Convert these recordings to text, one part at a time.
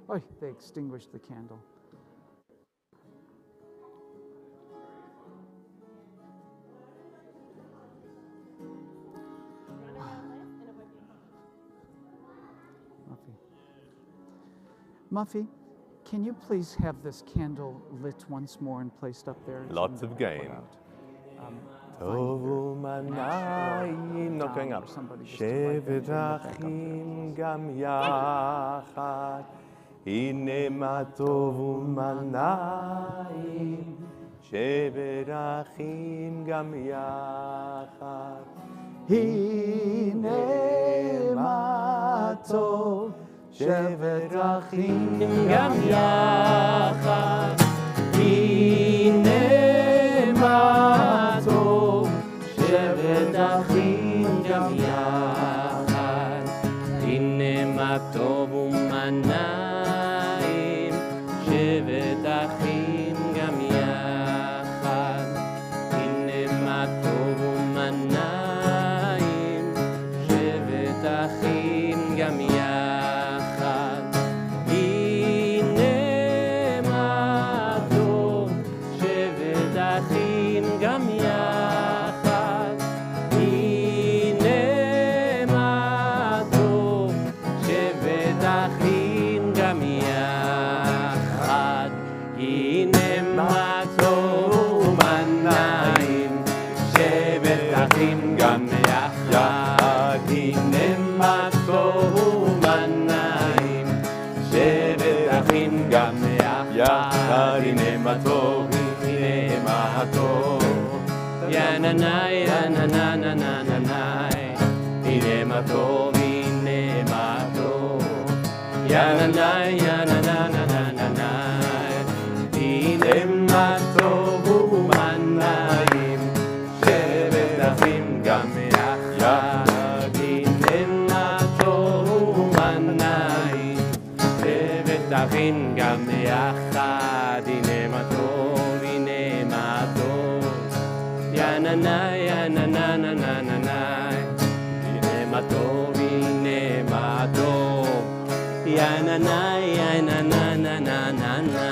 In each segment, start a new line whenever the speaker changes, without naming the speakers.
Oh, they extinguished the candle. Muffy, can you please have this candle lit once more and placed up there?
Lots of gain. Tovu manayim, not going up. Shevet achim gam yachad. Hine ma tovu manayim. Shevet achim gam yachad.
Hine ma tov shevet achim
gam yachad. Hine ma tov shevet achim gam yachad. Hine ma tov umanayim shevet achim gam yachad. Hine ma tov umanayim shevet achim gam yachad. Hine ma tov shevet achim gam yachad. Hine ma tov shevet achim gam yachad. Hine ma tov umanayim shevet achim gam yachad. Hine ma tov umanayim shevet achim gam yachad. Hine ma tov, hine ma tov. Ya na na ya na na na na na na. Hine ma tov, hine ma tov. Ya na na ya na na na na na na. Hine ma tov umanayim shevet achim gam yachad. Hine ma tov umanayim shevet achim gam yachad. Hine ma tov, hine ma tov. Ya na na ya na na na na na na. Hine ma tov, hine ma tov. Ya na na ya na na na na na na.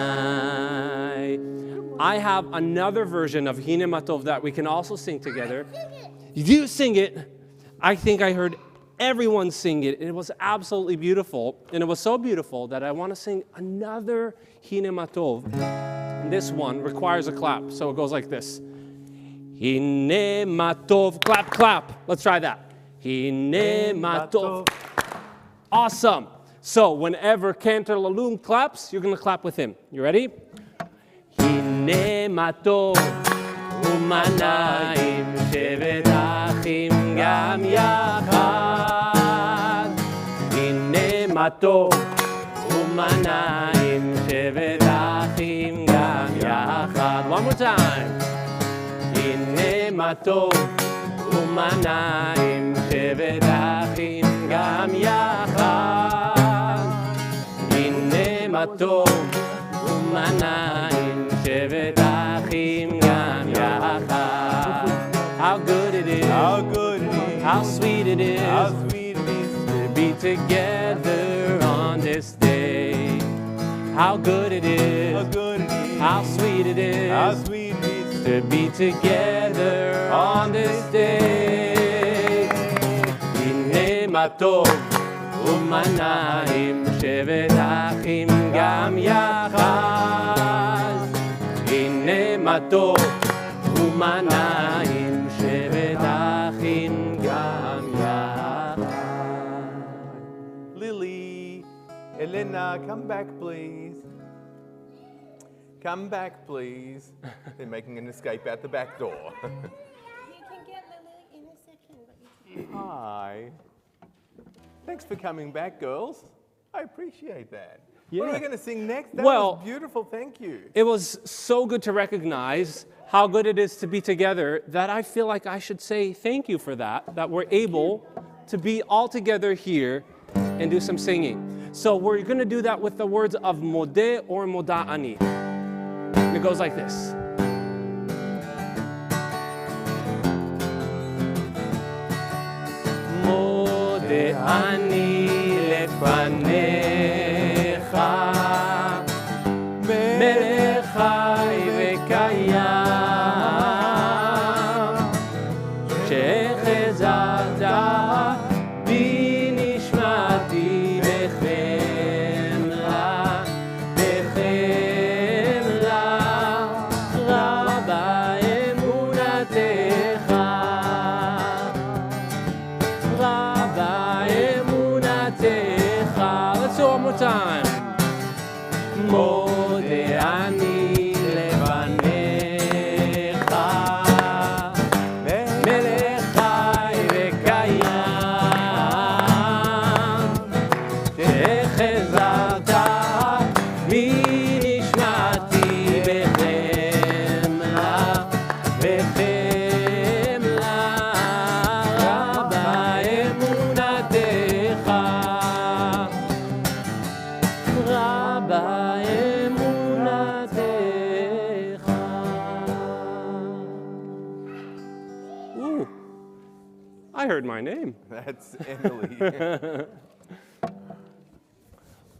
I have another version of Hine ma tov that we can also sing together. You sing it. I think I heard everyone sing it. It was absolutely beautiful. And it was so beautiful that I want to sing another Hine ma tov. This one requires a clap. So it goes like this. Hine ma tov, clap, clap. Let's try that. Hine ma tov. Awesome. So whenever Cantor Lalum claps, you're going to clap with him. You ready? Hine ma tov umanayim shevet achim gam yachad. Hine ma tov umanayim shevet achim gam yachad. One more time. Hine ma tov umanayim shevet achim gam yachad. Hine ma tov umanayim shevet achim gam yachad. How good it is,
How good it is,
how sweet it is,
how sweet it is
to be together on this day. How good it is,
how good it is,
how sweet it
how
is
sweet it is
to be together on this day. Hine ma tov umanayim shevet achim gam yachad. Hine ma tov umanayim shevet achim gam yachad.
Lily, Elena, come back, please. Come back, please. They're making an escape out the back door.
You can get Lily in a second, but you can.
Hi. Thanks for coming back, girls. I appreciate that. What are we
Yeah.
going to sing next? That
Well-
was beautiful. Thank you.
It was so good to recognize how good it is to be together that I feel like I should say thank you for that we're able to be all together here and do some singing. So we're going to do that with the words of modeh or moda'ani. And it goes like this. Modeh ani lefanecha more time. מודה אני לבניך, מלך חי וקיים, שהחזרת מנשמתי בחמלה, בחמלה רבה אמונתך, רבה אמונתך. Ooh, I heard my name.
That's Emily.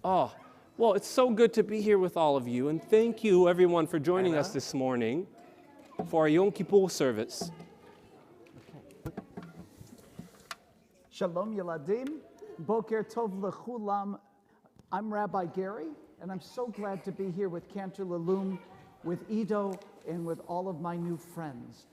Oh, well, it's so good to be here with all of you, and thank you, everyone, for joining us this morning for our Yom Kippur service.
Shalom Yeladim, Boker Tov Lechulam. I'm Rabbi Gary, and I'm so glad to be here with Cantor Lalum, with Ido, and with all of my new friends.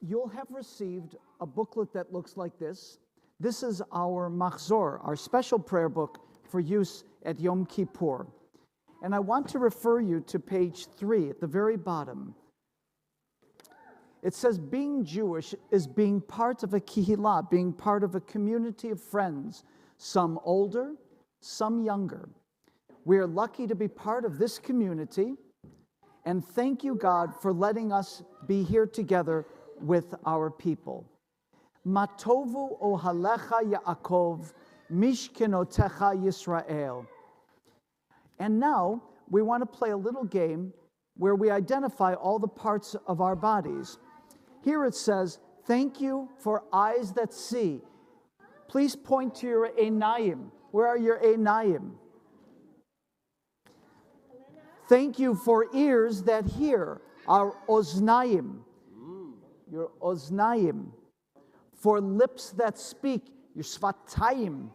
You'll have received a booklet that looks like this. This is our Machzor, our special prayer book for use at Yom Kippur. And I want to refer you to page 3 at the very bottom. It says being Jewish is being part of a kihila, being part of a community of friends, some older, some younger. We are lucky to be part of this community, and thank you, God, for letting us be here together with our people. Matovu ohalecha Yaakov, mishkenotecha Yisrael. And now we want to play a little game where we identify all the parts of our bodies. Here it says, thank you for eyes that see. Please point to your einayim. Where are your einayim? Thank you for ears that hear. Our oznayim. Your oznayim. For lips that speak. Your svatayim.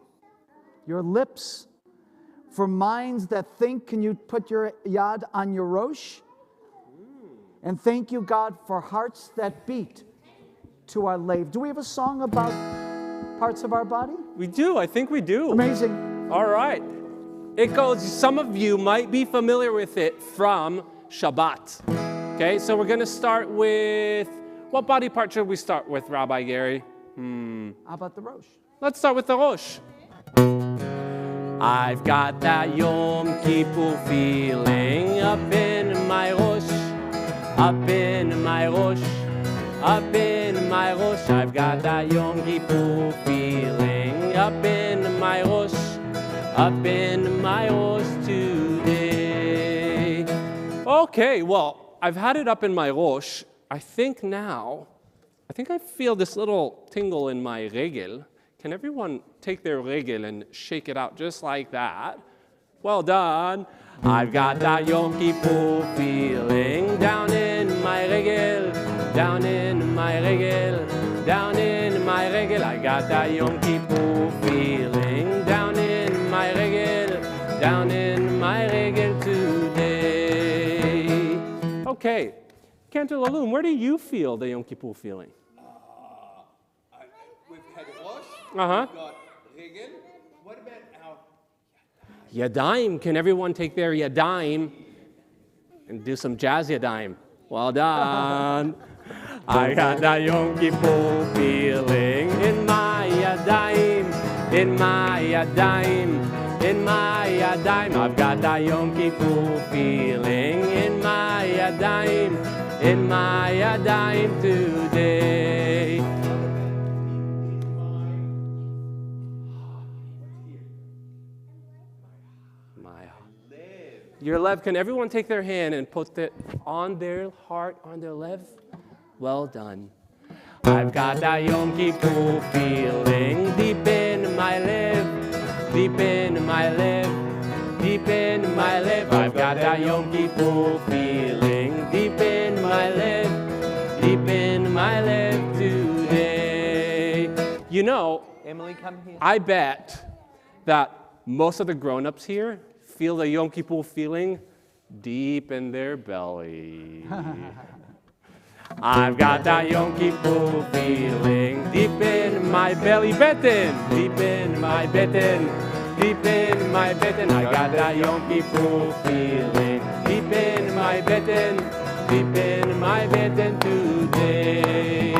Your lips. For minds that think. Can you put your yad on your rosh? And thank you, God, for hearts that beat to our lave. Do we have a song about parts of our body?
We do, I think we do.
Amazing.
All right. It goes, some of you might be familiar with it from Shabbat. Okay, so we're going to start with, what body part should we start with, Rabbi Gary?
How about the rosh?
Let's start with the Rosh. I've got that Yom Kippur feeling up in my Rosh, up in my Rosh, up in my Rosh. I've got that Yom Kippur feeling up in my Rosh, up in my Rosh today. Okay, well, I've had it up in my Rosh. I think I feel this little tingle in my regel. Can everyone take their regel and shake it out just like that? Well done. I've got that Yom Kippur feeling down in my regel, down in my regel, down in my regel. I got that Yom Kippur feeling down in my regel, down in my regel today. Okay, Cantor Lalum, where do you feel the Yom Kippur feeling?
We've had Rosh.
Uh-huh.
We've got Regel. What about our
Yadayim. Can everyone take their Yadayim and do some jazz Yadayim? Well done. I got that Yom Kippur feeling in my Yadayim, in my Yadayim, in my Yadayim. I've got that Yom Kippur feeling in my Yadayim, in my Yadayim today. Your lev, can everyone take their hand and put it on their heart, on their lev? Well done. I've got that Yom Kippur feeling deep in my lev, deep in my lev, deep in my lev. I've got that Yom Kippur feeling deep in my lev, deep in my lev today. You know,
Emily, come here.
I bet that most of the grown-ups here feel the Yom Kippur feeling deep in their belly. I've got that Yom Kippur feeling deep in my belly button, deep in my button, Deep in my bitten, I got that Yom Kippur feeling. Deep in my bitten, deep in my bitten today.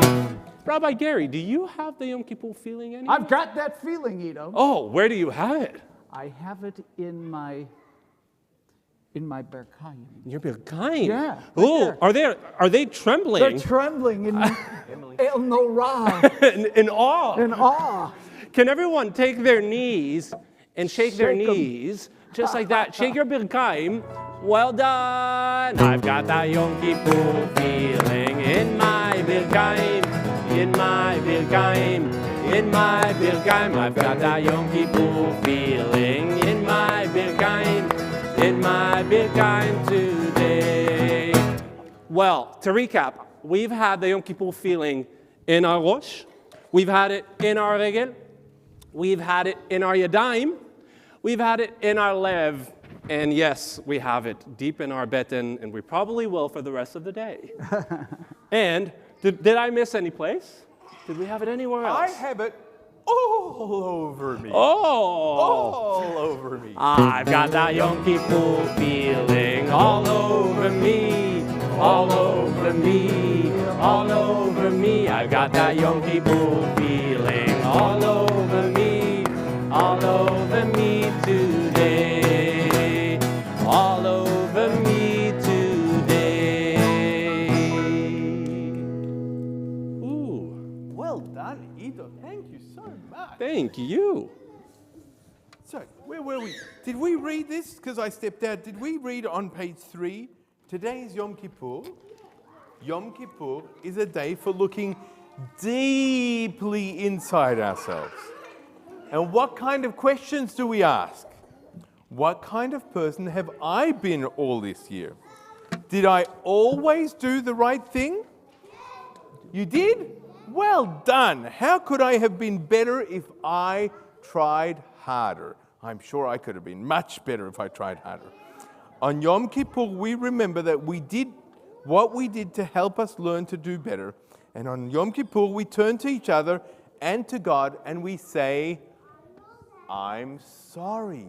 Rabbi Gary, do you have the Yom Kippur feeling anywhere?
I've got that feeling, Ido.
Oh, where do you have it?
I have it in my berkayim.
Your Birkayim.
Yeah, right
Oh, are they trembling?
They're trembling in El Norah,
in awe.
in awe.
Can everyone take their knees and shake their
Shake 'em.
knees just like that? Shake your Birkayim. Well done. I've got that Yom Kippur feeling in my Birkayim, in my Birkayim, in my Birkayim. I've got that Yom Kippur feeling in my Birkayim, in my Birkayim today. Well, to recap, we've had the Yom Kippur feeling in our Rosh, we've had it in our Regel, we've had it in our Yadayim, we've had it in our Lev, and yes, we have it deep in our Beten, and we probably will for the rest of the day. And did I miss any place? Did we have it anywhere else?
I have it all over me.
Oh!
All over me.
I've got that Yom Kippur feeling all over me, all over me, all over me. I've got that Yom Kippur feeling all over me today, all over me today. Ooh,
Well done, Ido. Thank you so much.
thank you.
So, where were we? Did we read this? Because I stepped out. Did we read on page 3? Today is Yom Kippur. Yom Kippur is a day for looking deeply inside ourselves. And what kind of questions do we ask? What kind of person have I been all this year? Did I always do the right thing? You did? Well done. How could I have been better if I tried harder? I'm sure I could have been much better if I tried harder. On Yom Kippur, we remember that we did what we did to help us learn to do better. And on Yom Kippur, we turn to each other and to God and we say, I'm sorry.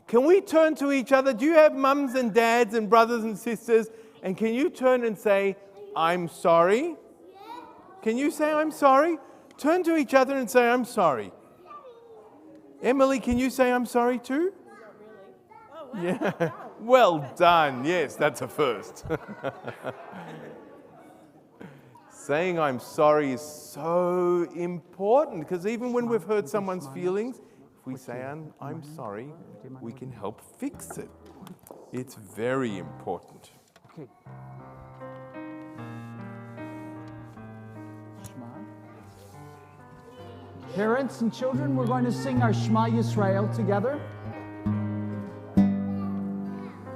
Can we turn to each other? Do you have mums and dads and brothers and sisters? And can you turn and say, I'm sorry? Can you say, I'm sorry? Turn to each other and say, I'm sorry. Emily, can you say, I'm sorry too? Yeah. Well done. Yes, that's a first. Saying I'm sorry is so important because even when we've hurt someone's feelings, if we say I'm sorry, we can help fix it. It's very important.
Okay. Shema. Parents and children, we're going to sing our Shema Yisrael together.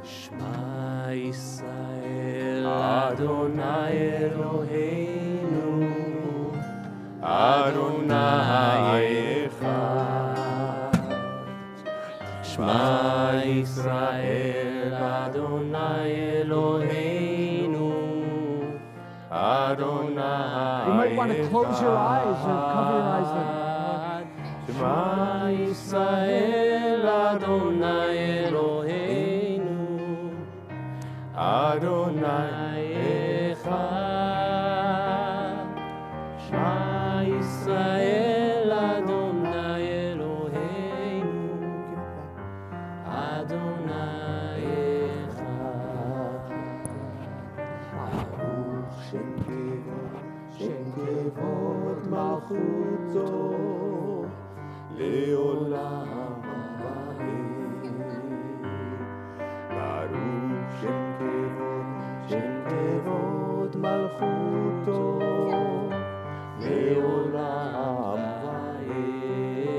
Shema Yisrael Adonai Eloheinu Adonai Echad. Shema Yisrael Adonai Eloheinu Adonai.
You might want to close your eyes or cover your eyes then.
Shema Yisrael Adonai Eloheinu Adonai Echad. Shema Yisrael Adonai Eloheinu Adonai Echad. Baruch Shem Kevod Malchuto Leolam Va'ed. Baruch Shem Kevod Malchuto Leolam Va'ed.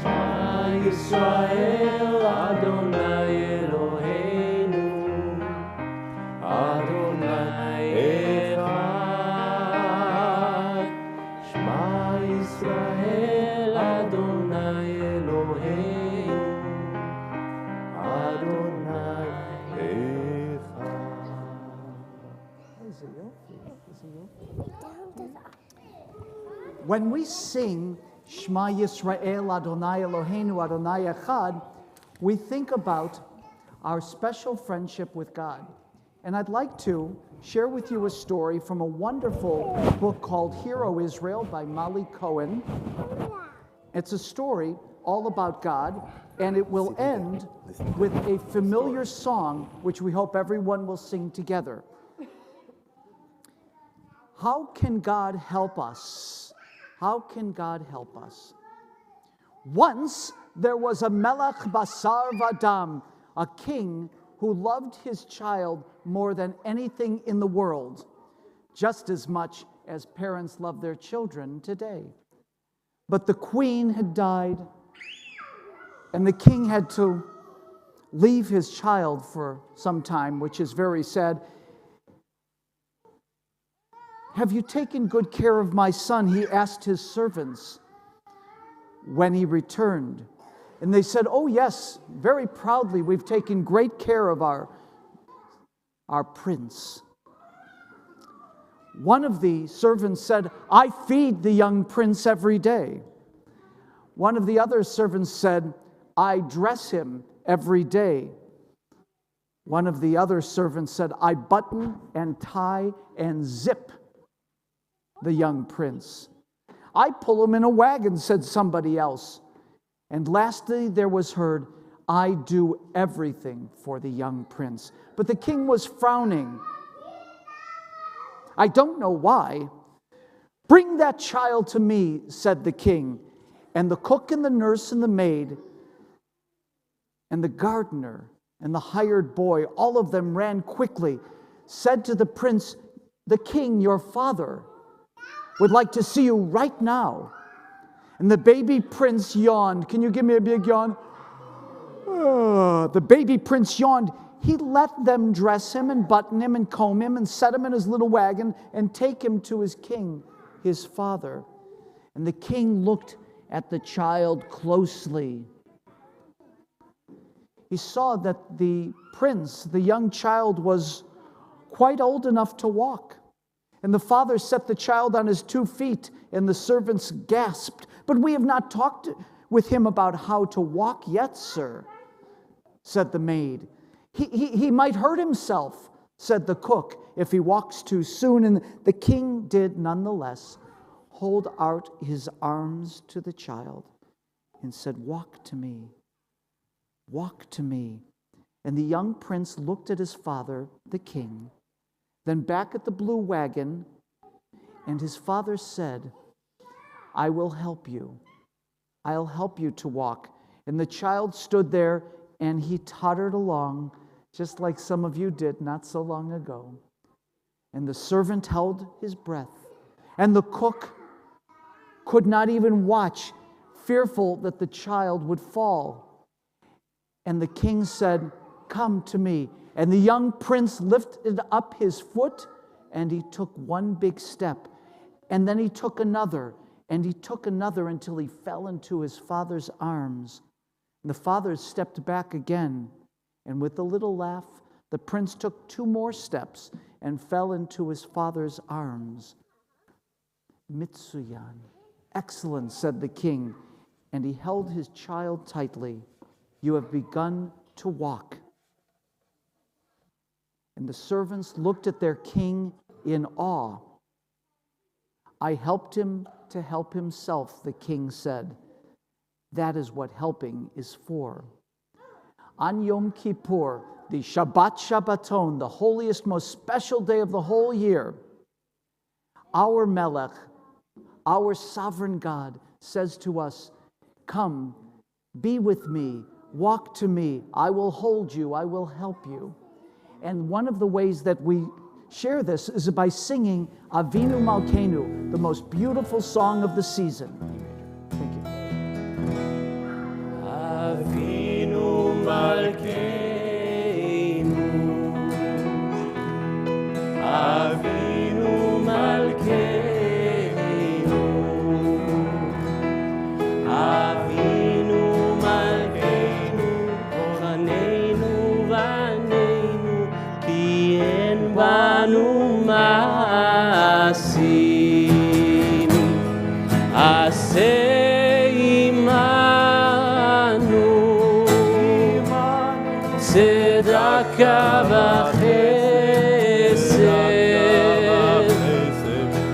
Shema Yisrael Adonai Eloheinu Adonai Echad. Shema Yisrael Adonai Eloheinu Adonai Echad.
When we sing Shema Yisrael Adonai Eloheinu Adonai Echad, we think about our special friendship with God. And I'd like to share with you a story from a wonderful book called Hero Israel by Molly Cohen. It's a story all about God, and it will end with a familiar song, which we hope everyone will sing together. How can God help us? How can God help us? Once there was a Melech Basar Vadam, a king who loved his child more than anything in the world, just as much as parents love their children today. But the queen had died, and the king had to leave his child for some time, which is very sad. "Have you taken good care of my son?" he asked his servants when he returned. And they said, "Oh yes, very proudly, we've taken great care of our prince." One of the servants said, "I feed the young prince every day." One of the other servants said, "I dress him every day." One of the other servants said, "I button and tie and zip the young prince." "I pull him in a wagon," said somebody else. And lastly, there was heard, "I do everything for the young prince." But the king was frowning. "I don't know why." "Bring that child to me," said the king. And the cook and the nurse and the maid and the gardener and the hired boy, all of them ran quickly, said to the prince, "The king, your father, would like to see you right now." And the baby prince yawned. Can you give me a big yawn? The baby prince yawned. He let them dress him and button him and comb him and set him in his little wagon and take him to his king, his father. And the king looked at the child closely. He saw that the prince, the young child, was quite old enough to walk. And the father set the child on his 2 feet, and the servants gasped. "But we have not talked with him about how to walk yet, sir," said the maid. He might hurt himself," said the cook, "if he walks too soon." And the king did nonetheless hold out his arms to the child and said, "Walk to me, walk to me." And the young prince looked at his father, the king, then back at the blue wagon, and his father said, "I will help you. I'll help you to walk." And the child stood there, and he tottered along, just like some of you did not so long ago. And the servant held his breath, and the cook could not even watch, fearful that the child would fall. And the king said, "Come to me." And the young prince lifted up his foot, and he took one big step. And then he took another, and he took another until he fell into his father's arms. And the father stepped back again, and with a little laugh, the prince took 2 more steps and fell into his father's arms. "Mitsuyan." "Excellent," said the king, and he held his child tightly. "You have begun to walk." And the servants looked at their king in awe. "I helped him to help himself," the king said. "That is what helping is for." On Yom Kippur, the Shabbat Shabbaton, the holiest, most special day of the whole year, our Melech, our sovereign God, says to us, "Come, be with me, walk to me, I will hold you, I will help you." And one of the ways that we share this is by singing Avinu Malkeinu, the most beautiful song of the season. Thank you.
Avinu Malkeinu, Avinu Malkeinu, Avinu Malkeinu, Koraneinu Vaneinu, Ki en banu Masinu, צדקה וחסד,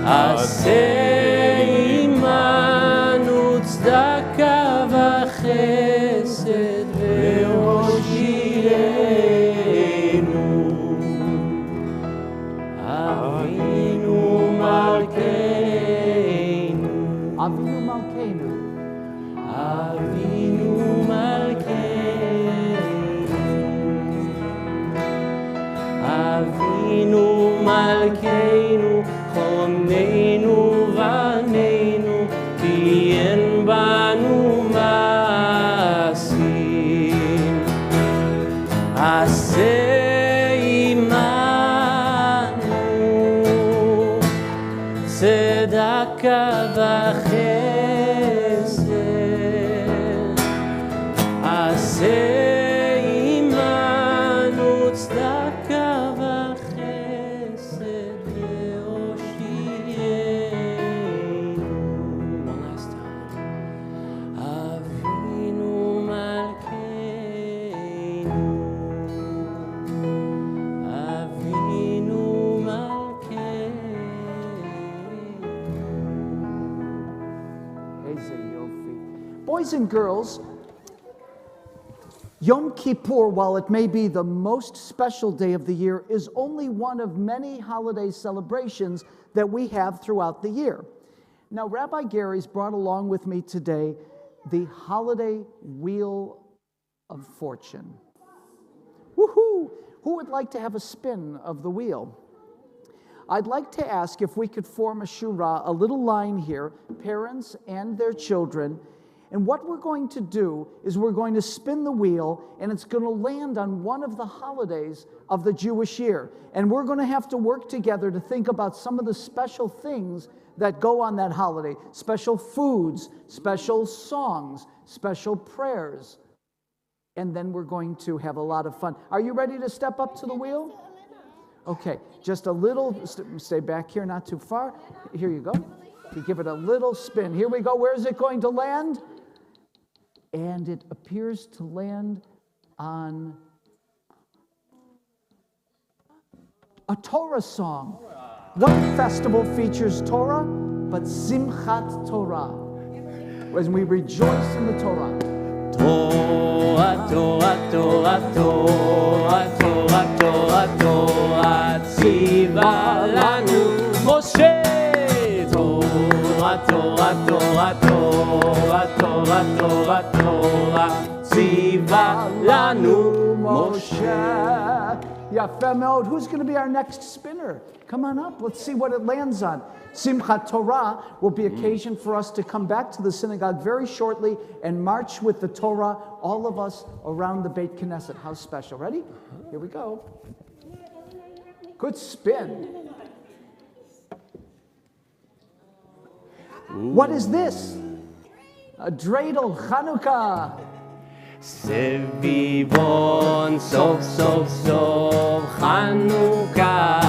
עשה עמנו צדקה וחסד והושיענו. אבינו מלכנו,
Avinu Malkeinu.
אבינו מלכנו, אבינו מלכנו, חוננו בנינו, כי אין בנו מעשים. עשה עמנו צדקה וחסד, עשה עמנו צדקה וחסד והושיענו. One last time. אבינו מלכנו, אבינו מלכנו.
Eze Yofi. Boys and girls, Yom Kippur, while it may be the most special day of the year, is only one of many holiday celebrations that we have throughout the year. Now, Rabbi Gary's brought along with me today the holiday wheel of fortune. Woohoo! Who would like to have a spin of the wheel? I'd like to ask if we could form a shura, a little line here, parents and their children. And what we're going to do is we're going to spin the wheel, and it's going to land on one of the holidays of the Jewish year. And we're going to have to work together to think about some of the special things that go on that holiday. Special foods, special songs, special prayers. And then we're going to have a lot of fun. Are you ready to step up to the wheel? Okay, just a little, stay back here, not too far. Here you go. You give it a little spin. Here we go. Where is it going to land? And it appears to land on a Torah song. What festival features Torah? But Simchat Torah, when we rejoice in the Torah.
Torah, Torah, Torah, Torah, Torah, Torah, Torah, ציווה לנו משה. Torah, Torah, Torah, Torah, Torah, Torah, Torah, ציווה לנו משה.
Yafeh Meod. Who's going to be our next spinner? Come on up. Let's see what it lands on. Simchat Torah will be occasion for us to come back to the synagogue very shortly and march with the Torah, all of us around the Beit Knesset. How special. Ready? Here we go. Good spin. What is this? A dreidel, Chanukah.
סביבון סוף סוף סוף חנוכה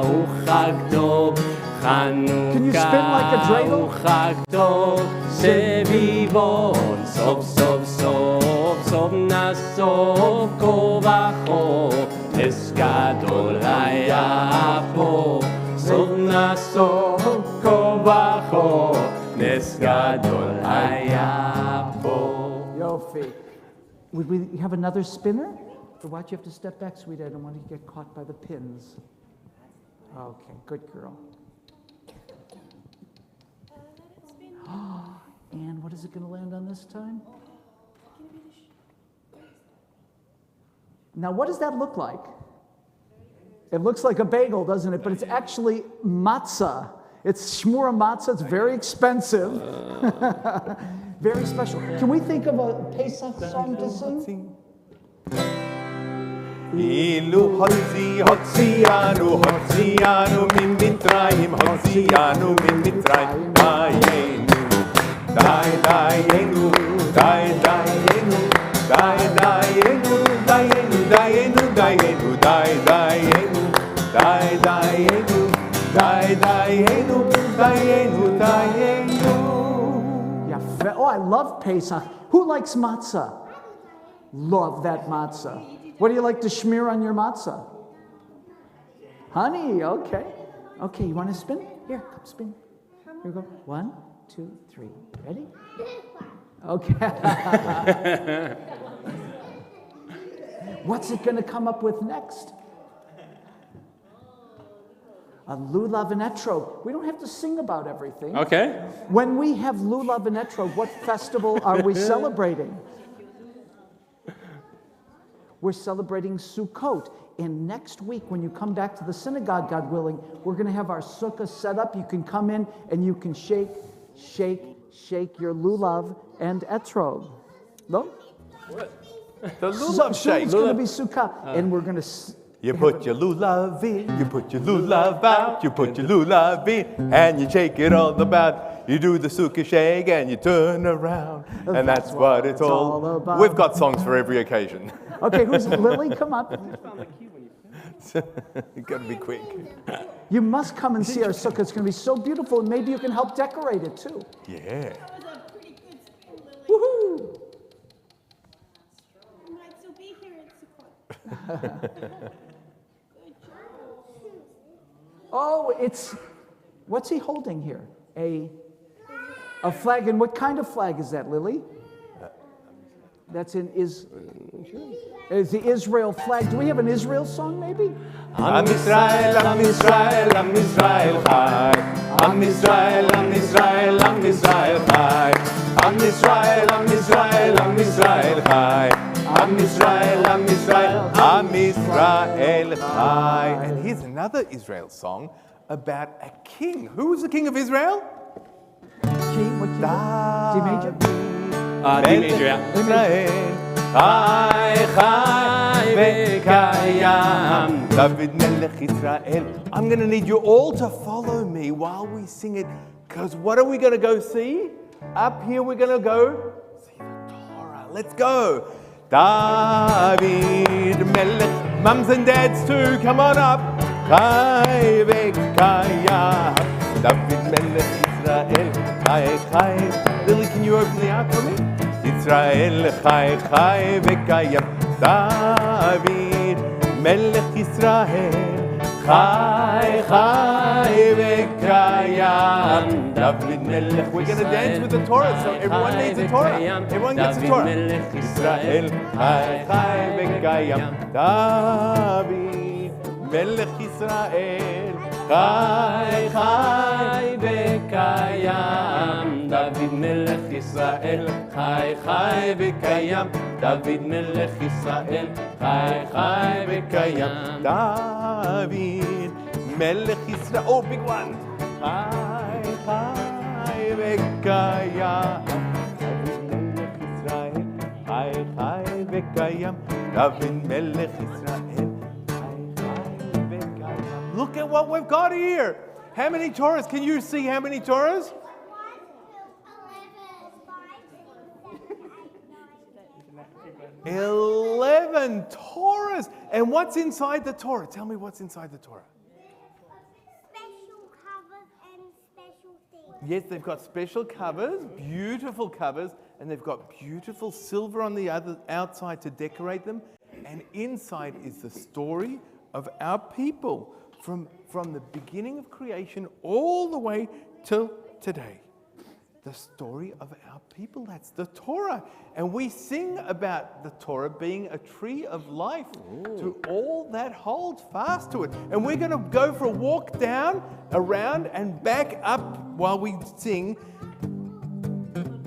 הוא חג טוב, חנוכה הוא חג טוב, סביבון סוף סוף סוף סוף נסוף כה וכה, נס גדול היה פה, סוף נסוף כה וכה, נס גדול היה פה.
Yofi. Would we have another spinner? Or watch, you have to step back, sweetie. I don't want you to get caught by the pins. Okay, good girl. And what is it going to land on this time? Now, what does that look like? It looks like a bagel, doesn't it? But it's actually matzah. It's shmura matzah. It's very expensive. Very special. Can we think of a Pesach song to sing?
אילו הוציאנו ממצרים, הוציאנו ממצרים, דיינו, דיינו, דיינו, דיינו, דיינו, דיינו, דיינו, דיינו, דיינו, דיינו, דיינו.
Oh, I love Pesach. Who likes matzah? Love that matzah. What do you like to smear on your matzah? Honey, okay. Okay, you want to spin? Here, come spin. Here we go. 1, 2, 3. Ready? Okay. What's it going to come up with next? A lulav and etrog. We don't have to sing about everything.
Okay.
When we have lulav and etrog, what festival are we celebrating? We're celebrating Sukkot. And next week, when you come back to the synagogue, God willing, we're going to have our sukkah set up. You can come in and you can shake your lulav and etrog. No?
The lulav shake.
It's going to be sukkah. And we're going to...
You put your lulav in, you put your lulav out, you put your lulav in, and you shake it all about. You do the sukkah shake and you turn around, and that's what it's all about. We've got songs for every occasion.
Okay, who's Lily? Come up.
You've got to be quick.
You must come and see our sukkah. It's going to be so beautiful, and maybe you can help decorate it too.
Yeah.
That was a pretty good spin, Lily.
Woohoo!
You might still be here at Sukkot. Good job.
Oh, what's he holding here? A flag. And what kind of flag is that, Lily? That's is the Israel flag. Do we have an Israel song, maybe?
Am Yisrael, Am Yisrael, Am Yisrael Chai. Am Yisrael, Am Yisrael, Am Yisrael Chai. Am Yisrael, Am Yisrael, Am Yisrael Chai. Am Yisrael, Am Yisrael,
Am Yisrael Chai. And here's another Israel song about a king. Who was the king of Israel?
What key? D major?
D major, yeah.
Israel.
Chai, Chai, Vekayam.
David Melech Israel. I'm going to need you all to follow me while we sing it, because what are we going to go see? Up here we're going to go see the Torah. Let's go. David Melech. Mums and dads too, come on up. Chai Vekayam. David Melech Israel. Chai, Chai. Lily, can you open the ark for me? Israel Chai, Chai Vekayam. David Melech Israel. Chai, Chai Vekayam. David Melech. We're going to dance with the Torah, so everyone needs a Torah. Everyone gets a Torah. Israel Chai, Chai Vekayam. David Melech Israel. Chai, Chai
Vekayam. David Melech Israel. Chai, Chai Vekayam. David Melech Israel. Chai, Chai Vekayam.
David Melech Israel. Oh, big one. Chai, Chai Vekayam. David Melech Israel. Chai, Chai Vekayam. David Melech Israel. Look at what we've got here. How many Torahs? Can you see how many Torahs? 11 Torahs. And what's inside the Torah? Tell me what's inside the Torah.
Special covers and special things.
Yes, they've got special covers, beautiful covers, and they've got beautiful silver on the outside to decorate them. And inside is the story of our people from the beginning of creation all the way till today. The story of our people, that's the Torah. And we sing about the Torah being a tree of life to all that hold fast to it. And we're going to go for a walk down, around, and back up while we sing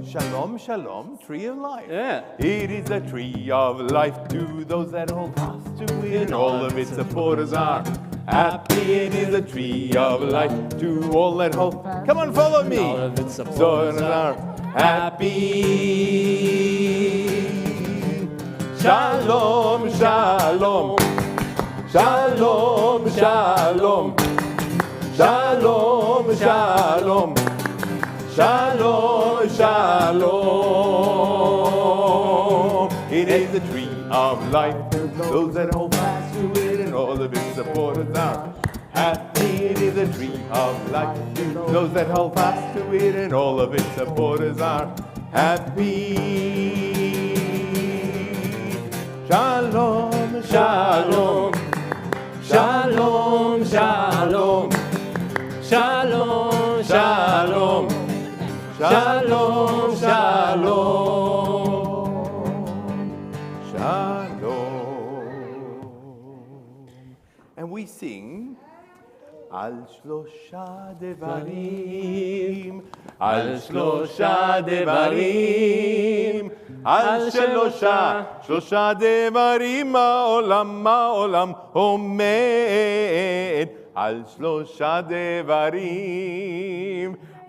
Shalom, Shalom, tree of life.
Yeah.
It is a tree of life to those that hold fast to it, and all of its supporters are happy. It is a tree of life to all that hold. Come on, follow me.
All of its supporters
are happy. Shalom, Shalom, Shalom, Shalom, Shalom, Shalom. Shalom, Shalom. It is the tree of life to those that hold fast to it, and all of its supporters are happy. It is a tree of life to those that hold fast to it, and all of its supporters are happy. Shalom, we sing, Al Shlosha Devarim, Al Shlosha Devarim, Al Shlosha Devarim, Ma'olam Omed, Al Shlosha Devarim,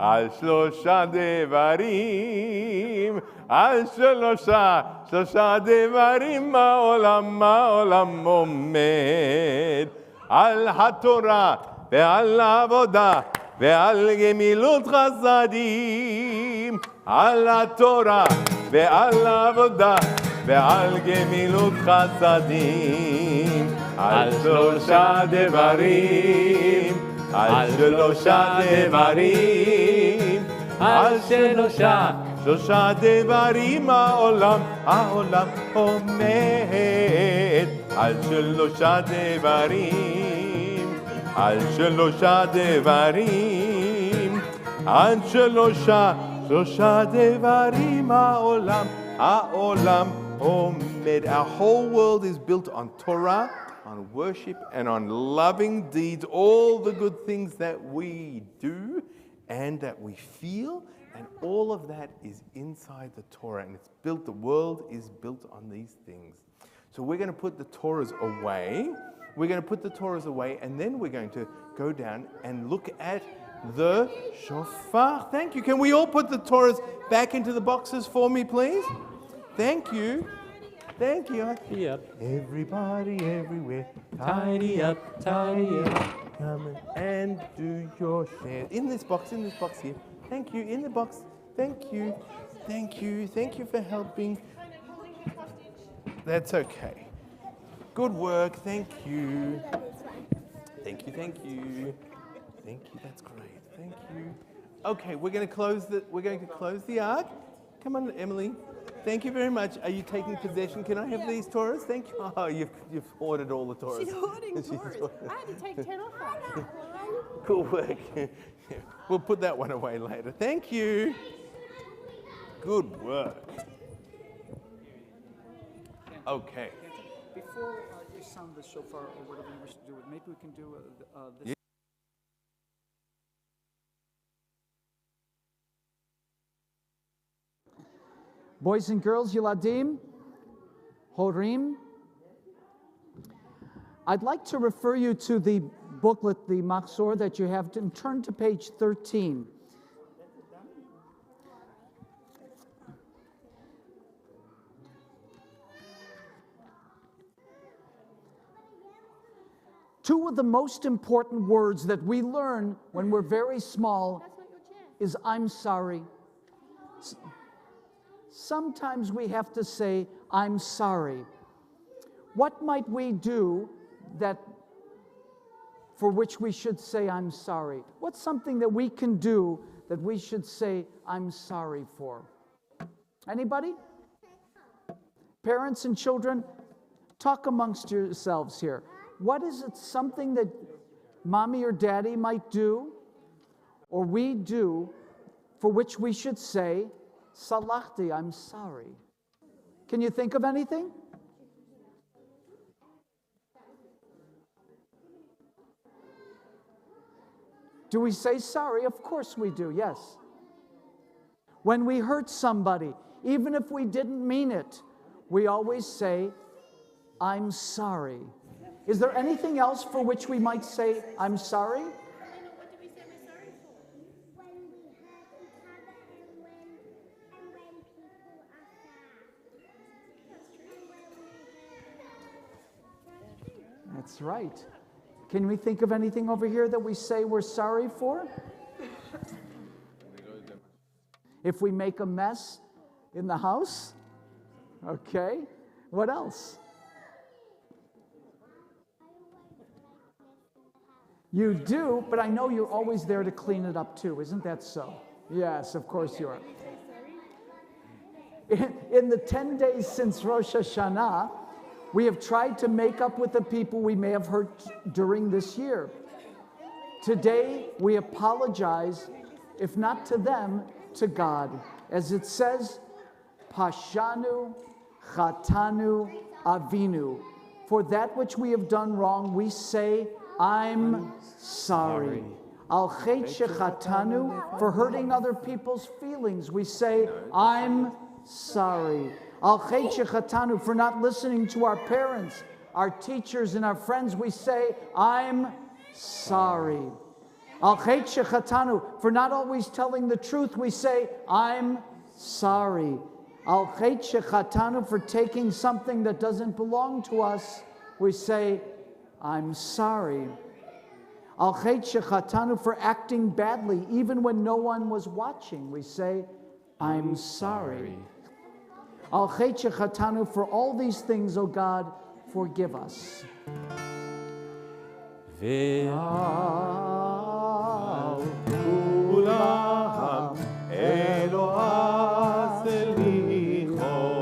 Al Shlosha Devarim, Al Shlosha Devarim, Ma'olam Omed, Al HaTorah, ועל העבודה, ועל גמילות חסדים, על התורה, ועל העבודה, ועל גמילות חסדים, על שלושה דברים, על שלושה דברים, על שלושה דברים העולם עומד, על שלושה דברים. על שלושה דברים, על שלושה דברים העולם עומד. Our whole world is built on Torah, on worship, and on loving deeds. All the good things that we do and that we feel, and all of that is inside the Torah. And it's built, the world is built on these things. So we're going to put the Torahs away. We're going to put the Torahs away, and then we're going to go down and look at the shofar. Thank you. Can we all put the Torahs back into the boxes for me, please? Thank you. Thank you.
Tidy up,
Everybody, everywhere.
tidy up, tidy up.
Come and do your share. In this box here. Thank you. In the box. Thank you. Thank you. Thank you for helping. That's okay. Good work. Thank you. Thank you. Thank you. Thank you. That's great. Thank you. Okay, we're going to close the ark. Come on, Emily. Thank you very much. Are you taking possession? Can I have these Torahs? Thank you. Oh, you've ordered all the Torahs.
She's hoarding Torahs. I had to take 10 off her.
Cool work. We'll put that one away later. Thank you. Good work. Okay.
Before you sound the shofar or whatever you wish to do, maybe we can do this.
Yeah.
Boys and girls, Yiladim, Horim, I'd like to refer you to the booklet, the Machzor that you have, and turn to page 13. Two of the most important words that we learn when we're very small is I'm sorry. Sometimes we have to say, I'm sorry. What might we do for which we should say, I'm sorry? What's something that we can do that we should say, I'm sorry for? Anybody? Parents and children, talk amongst yourselves here. What is it, something that mommy or daddy might do, or we do, for which we should say, Salachti, I'm sorry? Can you think of anything? Do we say sorry? Of course we do, yes. When we hurt somebody, even if we didn't mean it, we always say, I'm sorry. Is there anything else for which we might say, I'm sorry?
What do we say we're sorry for? When we hurt each other and when people are sad.
That's right. Can we think of anything over here that we say we're sorry for? If we make a mess in the house? Okay. What else? You do, but I know you're always there to clean it up too. Isn't that so? Yes, of course you are. In the 10 days since Rosh Hashanah, we have tried to make up with the people we may have hurt during this year. Today, we apologize, if not to them, to God. As it says, Pashanu, Chatanu, Avinu. For that which we have done wrong, we say, I'm sorry. Al chet shechatanu, for hurting other people's feelings, we say, I'm sorry. Al chet shechatanu, for not listening to our parents, our teachers, and our friends, we say, I'm sorry. Al chet shechatanu, for not always telling the truth, we say, I'm sorry. Al chet shechatanu, for taking something that doesn't belong to us, we say, I'm sorry. Al chet shechatanu, for acting badly even when no one was watching, we say, I'm sorry. Al chet shechatanu, for all these things, O God, forgive us.
Ve'al kulam Eloah selichot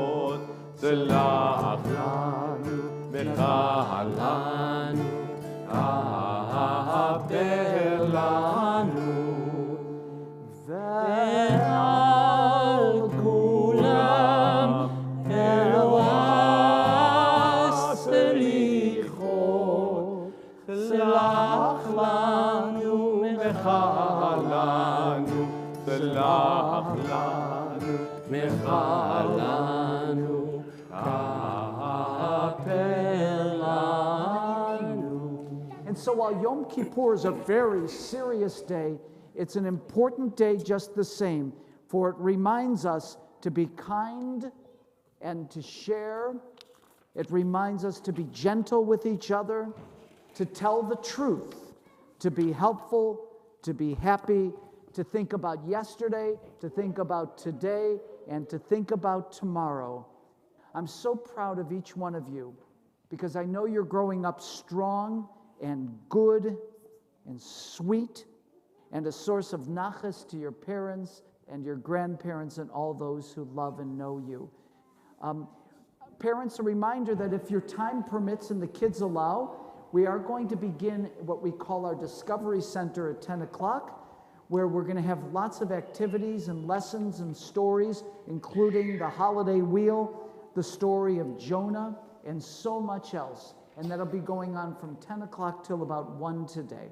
selach lanu v'chal lanu ha'aper lanu ve'al kulam Eloah selichot selach lanu v'chal lanu selach lanu v'chal lanu ha'aper lanu.
And so while Yom Kippur is a very serious day, it's an important day just the same, for it reminds us to be kind and to share. It reminds us to be gentle with each other, to tell the truth, to be helpful, to be happy, to think about yesterday, to think about today, and to think about tomorrow. I'm so proud of each one of you because I know you're growing up strong and good and sweet and a source of nachas to your parents and your grandparents and all those who love and know you. Parents, a reminder that if your time permits and the kids allow, we are going to begin what we call our Discovery Center at 10 o'clock, where we're going to have lots of activities and lessons and stories, including the holiday wheel, the story of Jonah, and so much else. And that'll be going on from 10 o'clock till about 1 today.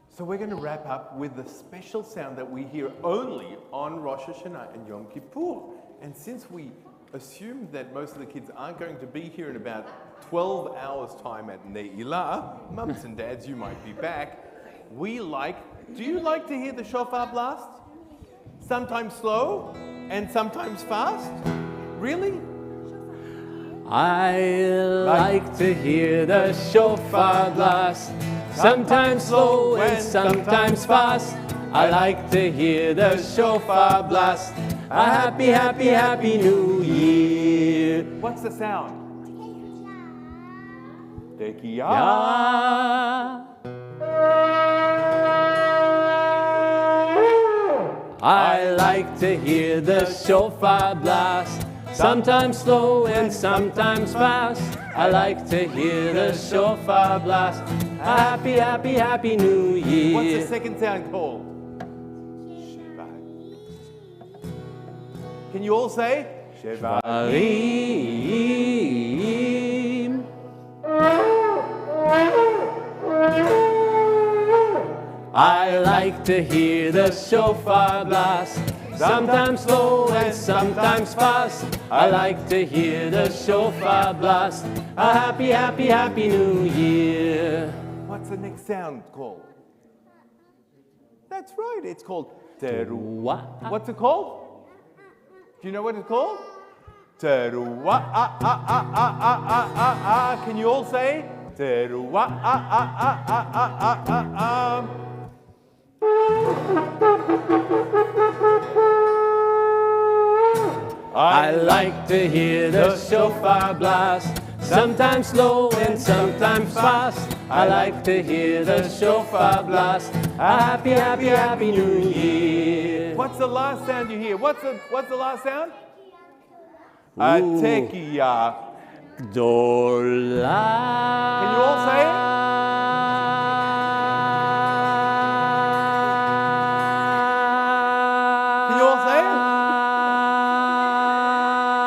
So we're going to wrap up with the special sound that we hear only on Rosh Hashanah and Yom Kippur. And since we assumed that most of the kids aren't going to be here in about 12 hours' time at Ne'ilah, mums and dads, you might be back. Do you like to hear the shofar blast? Sometimes slow and sometimes fast? Really?
I like to hear the shofar blast, sometimes slow and sometimes fast. I like to hear the shofar blast. A happy, happy, happy New Year.
What's the sound? Tekiyah.
Yeah. I like to hear the shofar blast, sometimes slow and sometimes fast. I like to hear the shofar blast. A happy, happy, happy New Year.
What's the second sound called? Shiva. Can you all say? Shiva.
Shvarim. I like to hear the shofar blast, sometimes slow and sometimes fast. I like to hear the shofar blast. A happy, happy, happy New Year.
What's the next sound called? That's right, it's called teruah. What's it called? Do you know what it's called? Teruah. Can you all say? Teruah.
I like to hear the shofar blast, sometimes slow and sometimes fast. I like to hear the shofar blast. A happy, happy, happy New Year.
What's the last sound you hear? What's the last sound? A tekiyah.
Gdola.
Can you all say it? Can you all say it?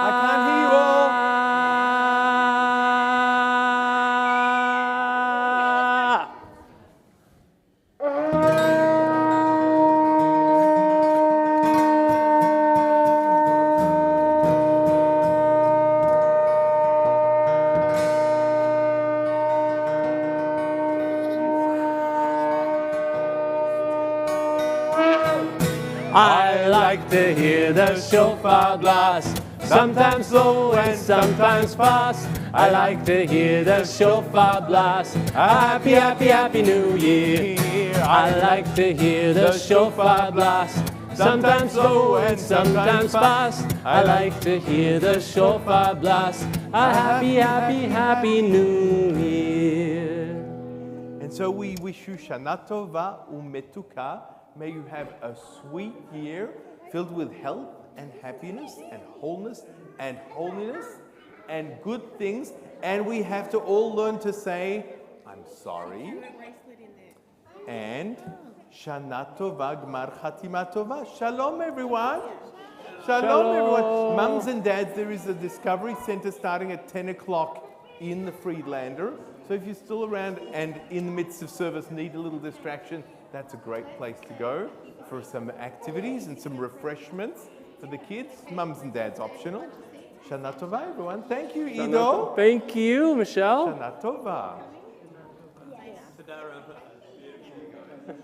I can't hear you all.
like to hear the shofar blast. Sometimes slow and sometimes fast. I like to hear the shofar blast. Happy, happy, happy New Year. I like to hear the shofar blast. Sometimes slow and sometimes fast. I like to hear the shofar blast. A happy, happy, happy New Year.
And so we wish you Shana Tova Umetuka. May you have a sweet year filled with health and happiness and wholeness and holiness and good things. And we have to all learn to say, I'm sorry. And Shana Tova Gmar Chatima Tova. Shalom, everyone. Shalom, everyone. Mums and dads, there is a Discovery Center starting at 10 o'clock in the Friedlander. So if you're still around and in the midst of service need a little distraction, that's a great place to go for some activities and some refreshments for the kids. Mums and dads optional. Shana Tova, everyone. Thank you, Ido.
Thank you, Michelle.
Shana Tova.
Yes.